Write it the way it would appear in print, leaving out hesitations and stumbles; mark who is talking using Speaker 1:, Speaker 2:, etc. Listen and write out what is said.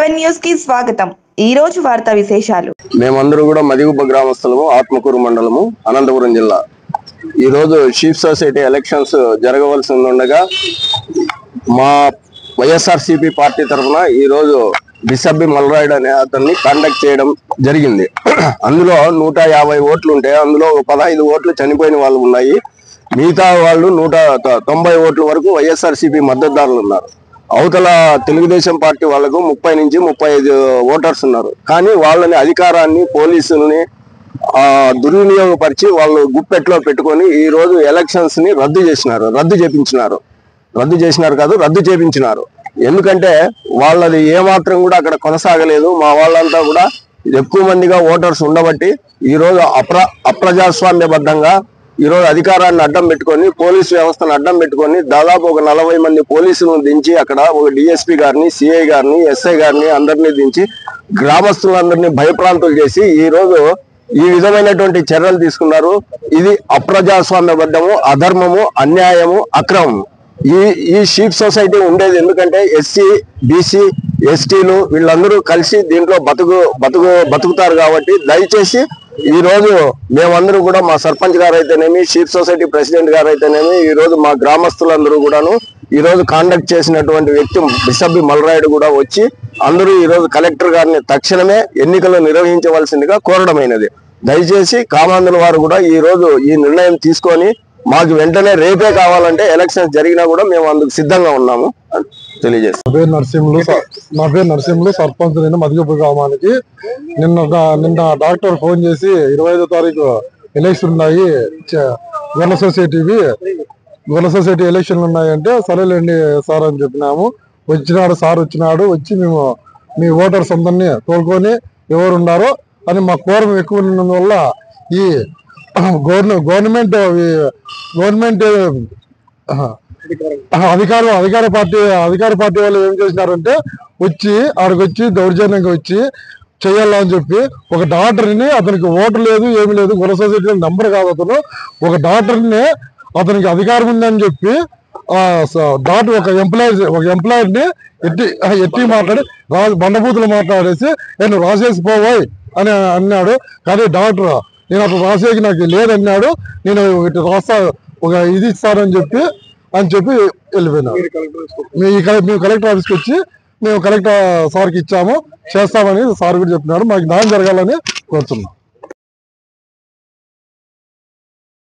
Speaker 1: 7 news కి స్వాగతం। ఈ రోజు వార్తా విశేషాలు।
Speaker 2: మేమందరూ కూడా మదిగుబ్బ గ్రామస్తులము, ఆత్మకూరు మండలము, అనంతపురం జిల్లా। ఈ రోజు చీఫ్ సొసైటీ ఎలక్షన్స్ జరగవలసి ఉండగా మా వైఎస్ఆర్సీపీ పార్టీ తరఫున ఈ రోజు బిసబ్బి మల్రాయుడు అనే అతన్ని కాంటాక్ట్ చేయడం జరిగింది। అందులో 150 ఓట్లు ఉంటే అందులో 15 ఓట్లు చనిపోయిన వాళ్ళు ఉన్నాయి। మిగతా వాళ్ళు 190 ఓట్ల వరకు వైఎస్ఆర్సీపీ మద్దతుదారులు ఉన్నారు। అవతల తెలుగుదేశం పార్టీ వాళ్ళకు 30 నుంచి 35 ఓటర్స్ ఉన్నారు। కానీ వాళ్ళని అధికారాన్ని పోలీసుల్ని దుర్వినియోగపరిచి వాళ్ళు గుప్పెట్లో పెట్టుకొని ఈ రోజు ఎలక్షన్స్ ని రద్దు చేపించినారు। ఎందుకంటే వాళ్ళది ఏమాత్రం కూడా అక్కడ కొనసాగలేదు। మా వాళ్ళంతా కూడా ఎక్కువ మందిగా ఓటర్స్ ఉండబట్టి ఈ రోజు అప్రజాస్వామ్యబద్ధంగా ఈ రోజు అధికారాన్ని అడ్డం పెట్టుకొని పోలీసు వ్యవస్థను అడ్డం పెట్టుకొని దాదాపు ఒక 40 మంది పోలీసులను దించి అక్కడ ఒక డిఎస్పీ గారిని, సిఐ గారిని, ఎస్ఐ గారిని అందరినీ దించి గ్రామస్తులందరినీ భయప్రాంతులు చేసి ఈ రోజు ఈ విధమైనటువంటి చర్యలు తీసుకున్నారు। ఇది అప్రజాస్వామ్యబద్ధము, అధర్మము, అన్యాయము, అక్రమము। ఈ చీఫ్ సొసైటీ ఉండేది ఎందుకంటే ఎస్సీ, బీసీ, ఎస్టీలు వీళ్ళందరూ కలిసి దీంట్లో బతుకుతారు కాబట్టి దయచేసి ఈ రోజు మేమందరూ కూడా మా సర్పంచ్ గారు అయితేనేమి, చీఫ్ సొసైటీ ప్రెసిడెంట్ గారు అయితేనేమి ఈ రోజు మా గ్రామస్తులందరూ కూడాను ఈ రోజు కాండక్ట్ చేసినటువంటి వ్యక్తి బిసబ్బి మల్రాయుడు కూడా వచ్చి అందరూ ఈ రోజు కలెక్టర్ గారిని తక్షణమే ఎన్నికలు నిర్వహించవలసిందిగా కోరడమైనది। దయచేసి కామాంధుల వారు కూడా ఈ రోజు ఈ నిర్ణయం తీసుకొని మాకు వెంటనే రేపే కావాలంటే ఎలక్షన్స్ జరిగినా కూడా మేము అందుకు సిద్ధంగా ఉన్నాము తెలియజేస్తాం।
Speaker 3: నా పేరు నరసింహులు, సర్పంచ్ నేను మదిగుబ్బ గ్రామానికి। నిన్న డాక్టర్ ఫోన్ చేసి 25వ తారీఖు ఎలక్షన్ ఉన్నాయి, గొల్ల సొసైటీ ఎలక్షన్లు ఉన్నాయంటే సరేలేండి సార్ అని చెప్పినాము। సార్ వచ్చినాడు, వచ్చి మేము మీ ఓటర్స్ అందరినీ తోలుకొని ఎవరు ఉన్నారో అని మా కోరం ఎక్కువ ఉన్నందువల్ల ఈ గవర్నమెంట్ అధికార పార్టీ వాళ్ళు ఏం చేసినారంటే ఆడికొచ్చి దౌర్జన్యంగా వచ్చి చేయాలని చెప్పి ఒక డాక్టర్ని, అతనికి ఓటు లేదు ఏమి లేదు, గొల్ల సొసైటీ నంబర్ కాదు అతను, ఒక డాక్టర్ని అతనికి అధికారం ఉందని చెప్పి డాక్టర్ ఒక ఎంప్లాయర్ని ఎట్టి మాట్లాడి బండబూతులు మాట్లాడేసి నేను రాసేసి పోవాయి అని అన్నాడు। కానీ డాక్టర్ నేను అప్పుడు రాసేకి నాకు లేదన్నాడు, నేను ఇటు రాస్తా ఒక ఇది ఇస్తానని చెప్పి వెళ్ళిపోయినా। మేము కలెక్టర్ ఆఫీస్కి వచ్చి మేము కలెక్టర్ సార్కి ఇచ్చాము, చేస్తామని సార్ కూడా చెప్పినాడు। మాకు న్యాయం జరగాలని కోరుతున్నాం।